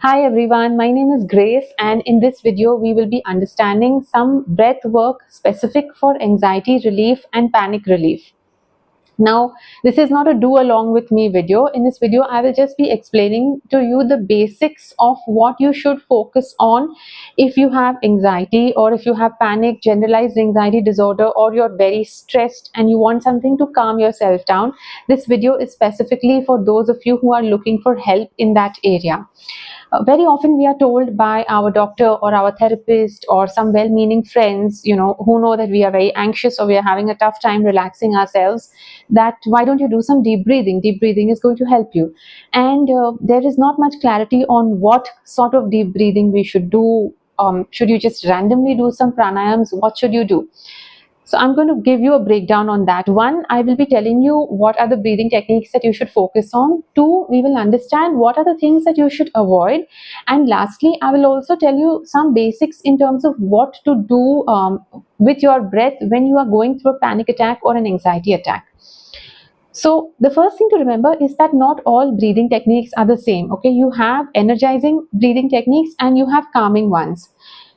Hi everyone, my name is Grace, and in this video we will be understanding some breath work specific for anxiety relief and panic relief. Now, this is not a do along with me video. In this video, I will just be explaining to you the basics of what you should focus on if you have anxiety or if you have panic, generalized anxiety disorder, or you're very stressed and you want something to calm yourself down. This video is specifically for those of you who are looking for help in that area. Very often we are told by our doctor or our therapist or some well-meaning friends, who know that we are very anxious or we are having a tough time relaxing ourselves, that why don't you do some deep breathing? Deep breathing is going to help you. And there is not much clarity on what sort of deep breathing we should do. Should you just randomly do some pranayams? What should you do? So I'm going to give you a breakdown on that. One, I will be telling you what are the breathing techniques that you should focus on. Two, we will understand what are the things that you should avoid. And lastly, I will also tell you some basics in terms of what to do with your breath when you are going through a panic attack or an anxiety attack. So the first thing to remember is that not all breathing techniques are the same. Okay, you have energizing breathing techniques and you have calming ones.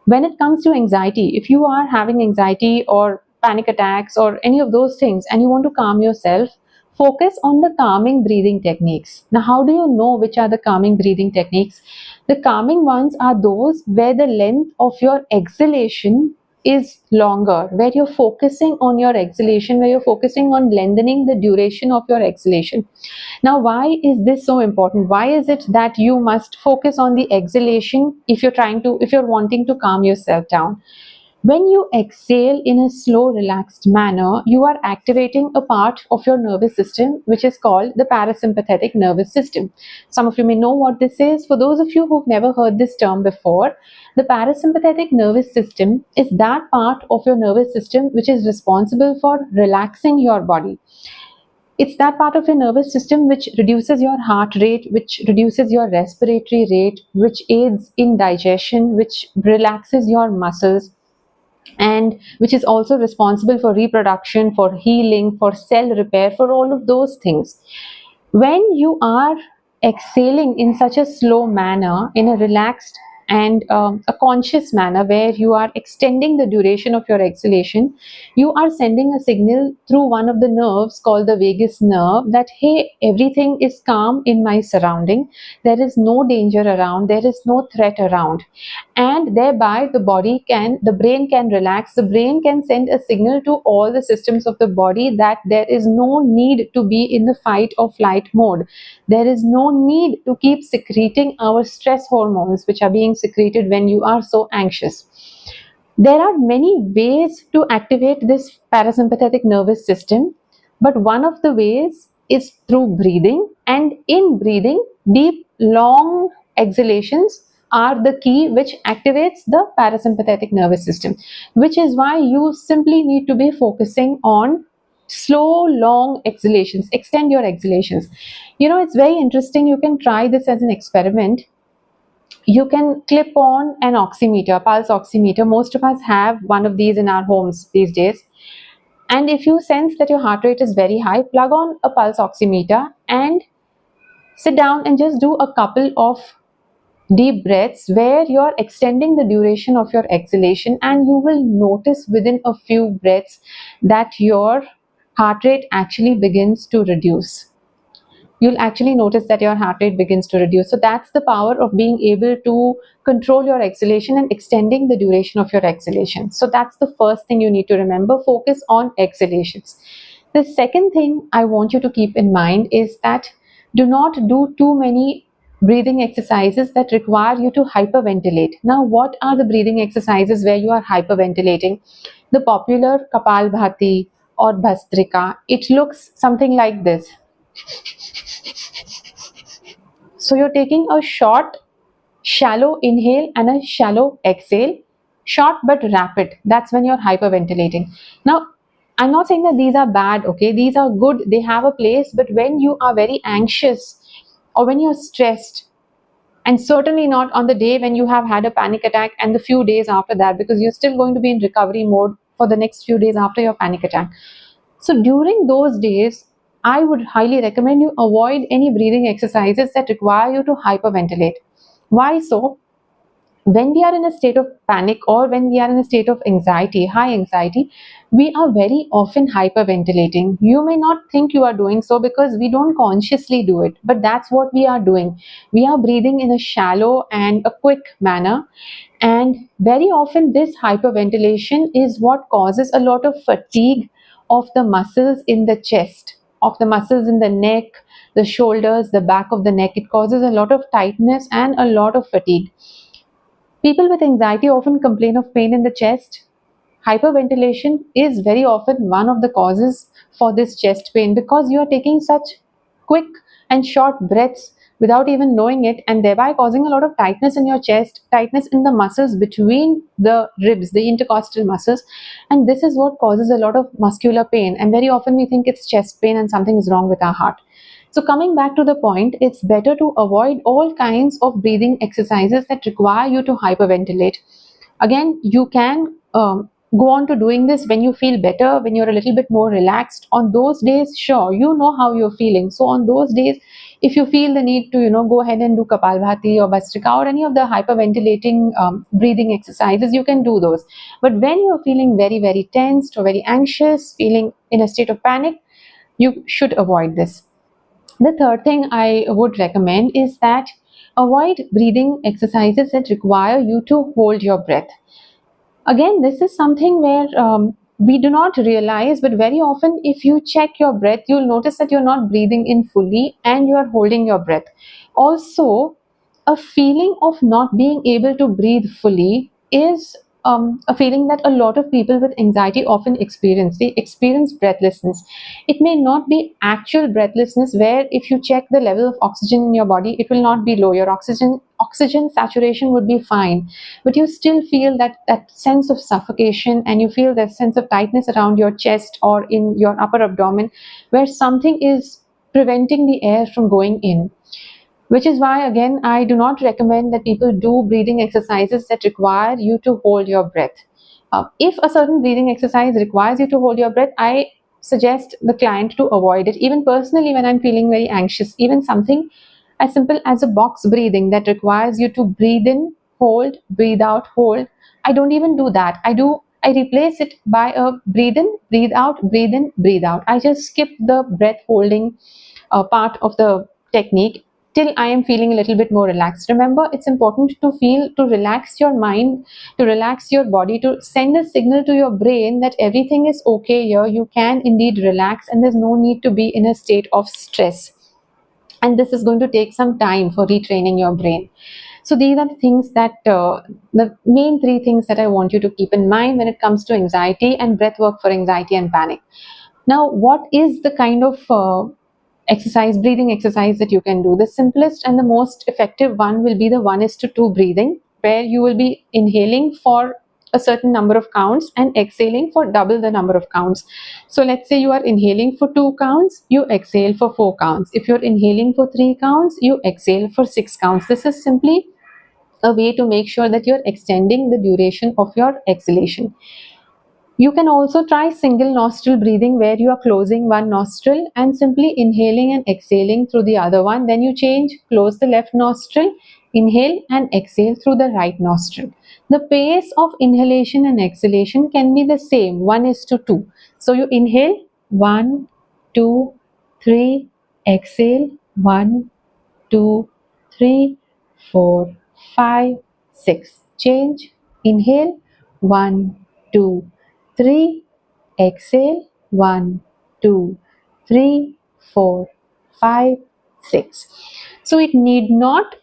When it comes to anxiety, if you are having anxiety or panic attacks or any of those things and you want to calm yourself, focus on the calming breathing techniques. Now, how do you know which are the calming breathing techniques? The calming ones are those where the length of your exhalation is longer, where you're focusing on your exhalation, where you're focusing on lengthening the duration of your exhalation. Now, why is this so important? Why is it that you must focus on the exhalation if you're wanting to calm yourself down? When you exhale in a slow, relaxed manner, you are activating a part of your nervous system which is called the parasympathetic nervous system. Some of you may know what this is. For those of you who've never heard this term before, the parasympathetic nervous system is that part of your nervous system which is responsible for relaxing your body. It's that part of your nervous system which reduces your heart rate, which reduces your respiratory rate, which aids in digestion, which relaxes your muscles, and which is also responsible for reproduction, for healing, for cell repair, for all of those things. When you are exhaling in such a slow manner, in a relaxed and a conscious manner, where you are extending the duration of your exhalation, you are sending a signal through one of the nerves called the vagus nerve that, hey, everything is calm in my surrounding, there is no danger around, there is no threat around, and thereby the brain can relax. The brain can send a signal to all the systems of the body that there is no need to be in the fight or flight mode. There is no need to keep secreting our stress hormones which are being secreted when you are so anxious. There are many ways to activate this parasympathetic nervous system, but one of the ways is through breathing, and in breathing, deep, long exhalations are the key which activates the parasympathetic nervous system, which is why you simply need to be focusing on slow, long exhalations. Extend your exhalations. It's very interesting. You can try this as an experiment. You can clip on an oximeter, pulse oximeter. Most of us have one of these in our homes these days. And if you sense that your heart rate is very high, plug on a pulse oximeter and sit down and just do a couple of deep breaths where you're extending the duration of your exhalation, and you will notice within a few breaths that your heart rate actually begins to reduce. You'll actually notice that your heart rate begins to reduce. So that's the power of being able to control your exhalation and extending the duration of your exhalation. So that's the first thing you need to remember. Focus on exhalations. The second thing I want you to keep in mind is that do not do too many breathing exercises that require you to hyperventilate. Now, what are the breathing exercises where you are hyperventilating? The popular Kapalbhati or Bhastrika. It looks something like this. So you're taking a short, shallow inhale and a shallow exhale. Short but rapid. That's when you're hyperventilating. Now, I'm not saying that these are bad, okay? These are good. They have a place. But when you are very anxious or when you're stressed, and certainly not on the day when you have had a panic attack and the few days after that, because you're still going to be in recovery mode for the next few days after your panic attack. So during those days, I would highly recommend you avoid any breathing exercises that require you to hyperventilate. Why so? When we are in a state of panic or when we are in a state of anxiety, high anxiety, we are very often hyperventilating. You may not think you are doing so because we don't consciously do it, but that's what we are doing. We are breathing in a shallow and a quick manner, and very often this hyperventilation is what causes a lot of fatigue of the muscles in the chest, of the muscles in the neck, the shoulders, the back of the neck. It causes a lot of tightness and a lot of fatigue. People with anxiety often complain of pain in the chest. Hyperventilation is very often one of the causes for this chest pain because you are taking such quick and short breaths without even knowing it, and thereby causing a lot of tightness in your chest, tightness in the muscles between the ribs, the intercostal muscles, and this is what causes a lot of muscular pain. And very often we think it's chest pain and something is wrong with our heart. So, coming back to the point, it's better to avoid all kinds of breathing exercises that require you to hyperventilate. Again, you can go on to doing this when you feel better, when you're a little bit more relaxed. On those days, sure, you know how you're feeling. So, on those days, if you feel the need to, go ahead and do Kapalbhati or Bhastrika or any of the hyperventilating breathing exercises, you can do those. But when you're feeling very, very tensed or very anxious, feeling in a state of panic, you should avoid this. The third thing I would recommend is that avoid breathing exercises that require you to hold your breath. Again, this is something where we do not realize, but very often, if you check your breath, you'll notice that you're not breathing in fully and you are holding your breath. Also, a feeling of not being able to breathe fully is a feeling that a lot of people with anxiety often experience. They experience breathlessness. It may not be actual breathlessness, where if you check the level of oxygen in your body, it will not be low. Your oxygen saturation would be fine, but you still feel that sense of suffocation, and you feel that sense of tightness around your chest or in your upper abdomen, where something is preventing the air from going in. Which is why, again, I do not recommend that people do breathing exercises that require you to hold your breath. If a certain breathing exercise requires you to hold your breath, I suggest the client to avoid it. Even personally, when I'm feeling very anxious, even something as simple as a box breathing that requires you to breathe in, hold, breathe out, hold, I don't even do that. I replace it by a breathe in, breathe out, breathe in, breathe out. I just skip the breath holding part of the technique till I am feeling a little bit more relaxed. Remember, it's important to relax your mind, to relax your body, to send a signal to your brain that everything is okay here. You can indeed relax, and there's no need to be in a state of stress. And this is going to take some time for retraining your brain. So these are the things that the main three things that I want you to keep in mind when it comes to anxiety and breath work for anxiety and panic. Now, what is the kind of breathing exercise that you can do? The simplest and the most effective one will be the 1:2 breathing, where you will be inhaling for a certain number of counts and exhaling for double the number of counts. So let's say you are inhaling for 2 counts, you exhale for 4 counts. If you're inhaling for 3 counts, you exhale for 6 counts. This is simply a way to make sure that you're extending the duration of your exhalation. You can also try single nostril breathing, where you are closing one nostril and simply inhaling and exhaling through the other one. Then you change, close the left nostril, inhale and exhale through the right nostril. The pace of inhalation and exhalation can be the same, 1:2. So you inhale 1, 2, 3, exhale 1, 2, 3, 4, 5, 6. Change, inhale 1, 2, 3, exhale 1, 2, 3, 4, 5, 6. So it need not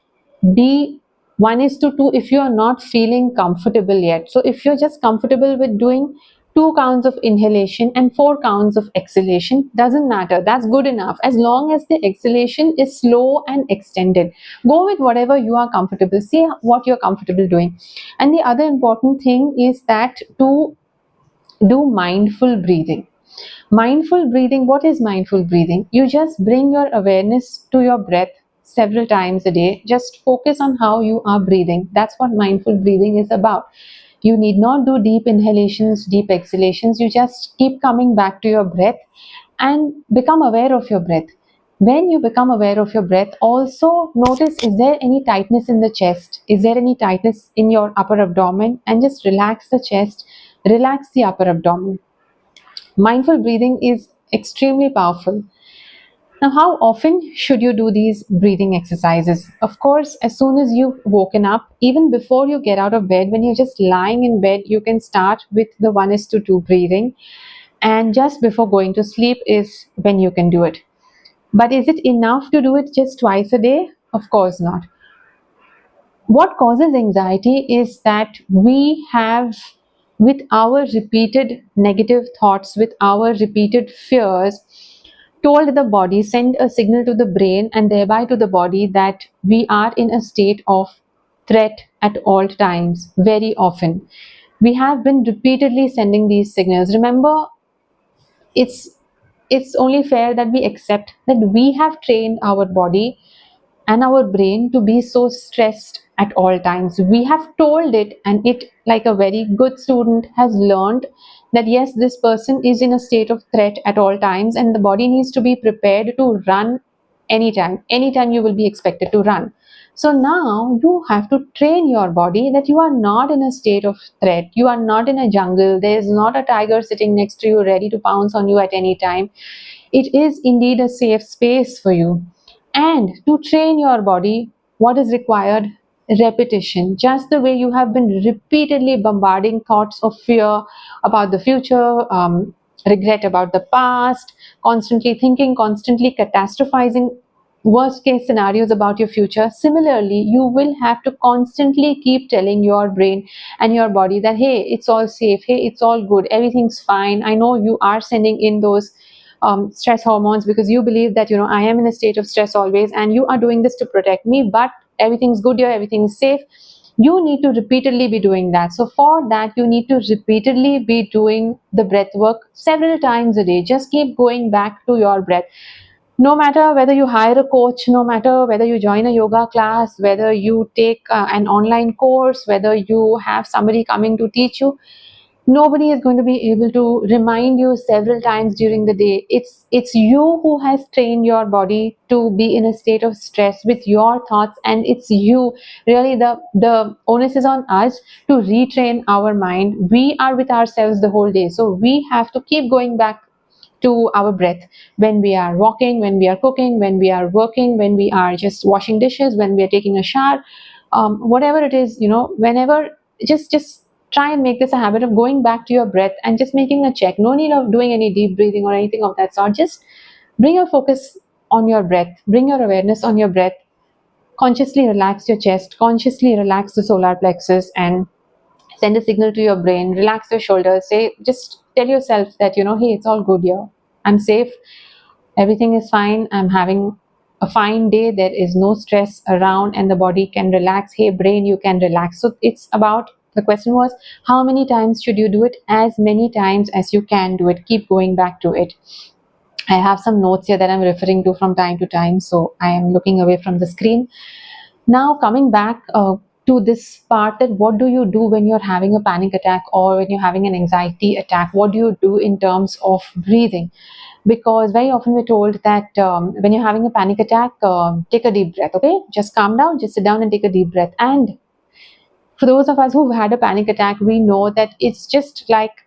be 1:2 if you are not feeling comfortable yet. So if you're just comfortable with doing 2 counts of inhalation and 4 counts of exhalation, doesn't matter. That's good enough. As long as the exhalation is slow and extended, go with whatever you are comfortable. See what you're comfortable doing. And the other important thing is that to do mindful breathing. Mindful breathing, what is mindful breathing? You just bring your awareness to your breath several times a day. Just focus on how you are breathing. That's what mindful breathing is about. You need not do deep inhalations, deep exhalations. You just keep coming back to your breath and become aware of your breath. When you become aware of your breath, also notice, is there any tightness in the chest? Is there any tightness in your upper abdomen? And just relax the chest, relax the upper abdomen. Mindful breathing is extremely powerful. Now, how often should you do these breathing exercises? Of course, as soon as you've woken up, even before you get out of bed, when you're just lying in bed, you can start with the 1:2 breathing. And just before going to sleep is when you can do it. But is it enough to do it just twice a day? Of course not. What causes anxiety is that we have, with our repeated negative thoughts, with our repeated fears, told the body, send a signal to the brain and thereby to the body that we are in a state of threat at all times, very often. We have been repeatedly sending these signals. Remember, it's it's only fair that we accept that we have trained our body and our brain to be so stressed at all times. We have told it, and it, like a very good student, has learned that yes, this person is in a state of threat at all times, and the body needs to be prepared to run anytime. Anytime you will be expected to run. So now you have to train your body that you are not in a state of threat. You are not in a jungle. There is not a tiger sitting next to you ready to pounce on you at any time. It is indeed a safe space for you. And to train your body, what is required? Repetition. Just the way you have been repeatedly bombarding thoughts of fear about the future, regret about the past, constantly thinking, constantly catastrophizing worst case scenarios about your future. Similarly, you will have to constantly keep telling your brain and your body that, hey, it's all safe, hey, it's all good, everything's fine. I know you are sending in those stress hormones because you believe that, I am in a state of stress always and you are doing this to protect me, but everything's good here, everything's safe. You need to repeatedly be doing that. So for that, you need to repeatedly be doing the breath work several times a day. Just keep going back to your breath. No matter whether you hire a coach, no matter whether you join a yoga class, whether you take an online course, whether you have somebody coming to teach you, nobody is going to be able to remind you several times during the day. It's you who has trained your body to be in a state of stress with your thoughts, and it's you, really, the onus is on us to retrain our mind. We are with ourselves the whole day, so we have to keep going back to our breath when we are walking, when we are cooking, when we are working, when we are just washing dishes, when we are taking a shower, whatever it is, whenever, just try and make this a habit of going back to your breath and just making a check. No need of doing any deep breathing or anything of that sort. Just bring your focus on your breath, bring your awareness on your breath. Consciously relax your chest, consciously relax the solar plexus, and send a signal to your brain. Relax your shoulders. Say, just tell yourself that, hey, it's all good here, I'm safe, everything is fine, I'm having a fine day, there is no stress around, and the body can relax. Hey brain, you can relax. So it's about, the question was, how many times should you do it? As many times as you can do it. Keep going back to it. I have some notes here that I'm referring to from time to time, so I am looking away from the screen. Now, coming back to this part, that what do you do when you're having a panic attack or when you're having an anxiety attack? What do you do in terms of breathing? Because very often we're told that when you're having a panic attack, take a deep breath, okay? Just calm down, just sit down and take a deep breath. And for those of us who've had a panic attack, we know that it's just like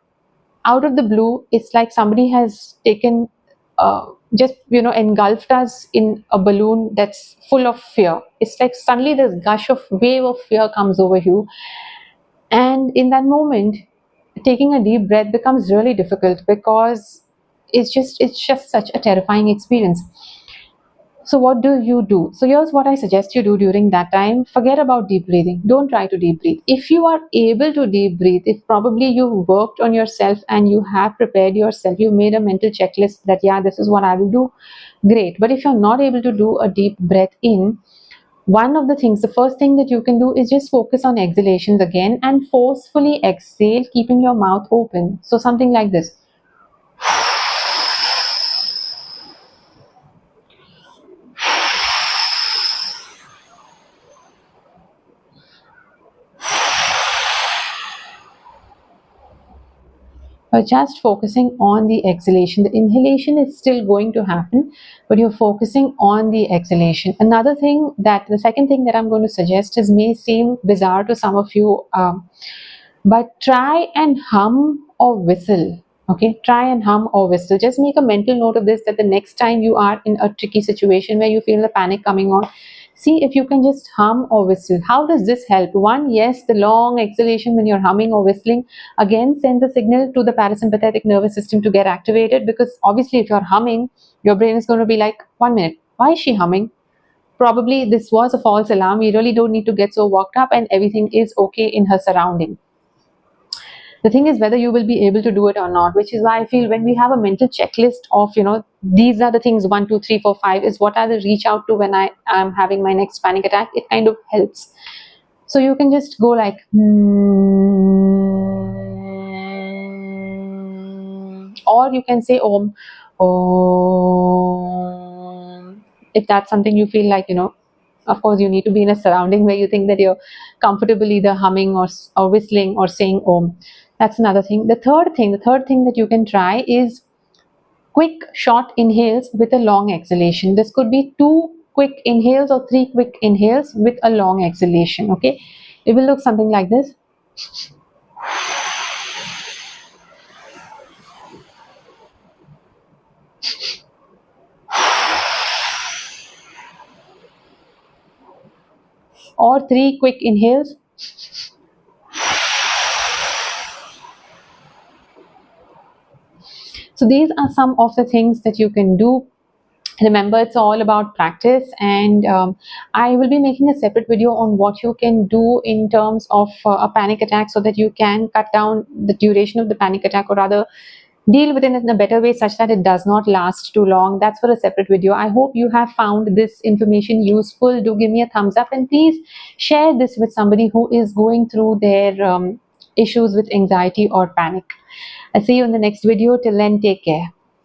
out of the blue, it's like somebody has taken just engulfed us in a balloon that's full of fear. It's like suddenly this gush of wave of fear comes over you, and in that moment taking a deep breath becomes really difficult because it's just such a terrifying experience. So what do you do? So here's what I suggest you do during that time. Forget about deep breathing. Don't try to deep breathe. If you are able to deep breathe, if probably you worked on yourself and you have prepared yourself, you made a mental checklist that, yeah, this is what I will do, great. But if you're not able to do a deep breath in, one of the things, the first thing that you can do is just focus on exhalations again and forcefully exhale, keeping your mouth open. So something like this. But just focusing on the exhalation. The inhalation is still going to happen, but you're focusing on the exhalation. Another thing that, the second thing that I'm going to suggest is, may seem bizarre to some of you, but try and hum or whistle. Okay, try and hum or whistle. Just make a mental note of this, that the next time you are in a tricky situation where you feel the panic coming on, see if you can just hum or whistle. How does this help? One, yes, the long exhalation when you're humming or whistling again sends a signal to the parasympathetic nervous system to get activated, because obviously if you're humming, your brain is going to be like, 1 minute, why is she humming? Probably this was a false alarm. We really don't need to get so worked up, and everything is okay in her surrounding. The thing is whether you will be able to do it or not, which is why I feel when we have a mental checklist of, these are the things, 1 2 3 4 5 is what are the reach out to when I am having my next panic attack, it kind of helps. So you can just go like or you can say om, om, if that's something you feel like, of course you need to be in a surrounding where you think that you're comfortable either humming or whistling or saying om. That's another thing. The third thing that you can try is quick short inhales with a long exhalation. This could be 2 quick inhales or 3 quick inhales with a long exhalation. Okay, it will look something like this. Or 3 quick inhales. So these are some of the things that you can do. Remember, it's all about practice, and I will be making a separate video on what you can do in terms of a panic attack, so that you can cut down the duration of the panic attack, or rather deal with it in a better way such that it does not last too long. That's for a separate video. I hope you have found this information useful. Do give me a thumbs up, and please share this with somebody who is going through their issues with anxiety or panic. I'll see you in the next video. Till then, take care.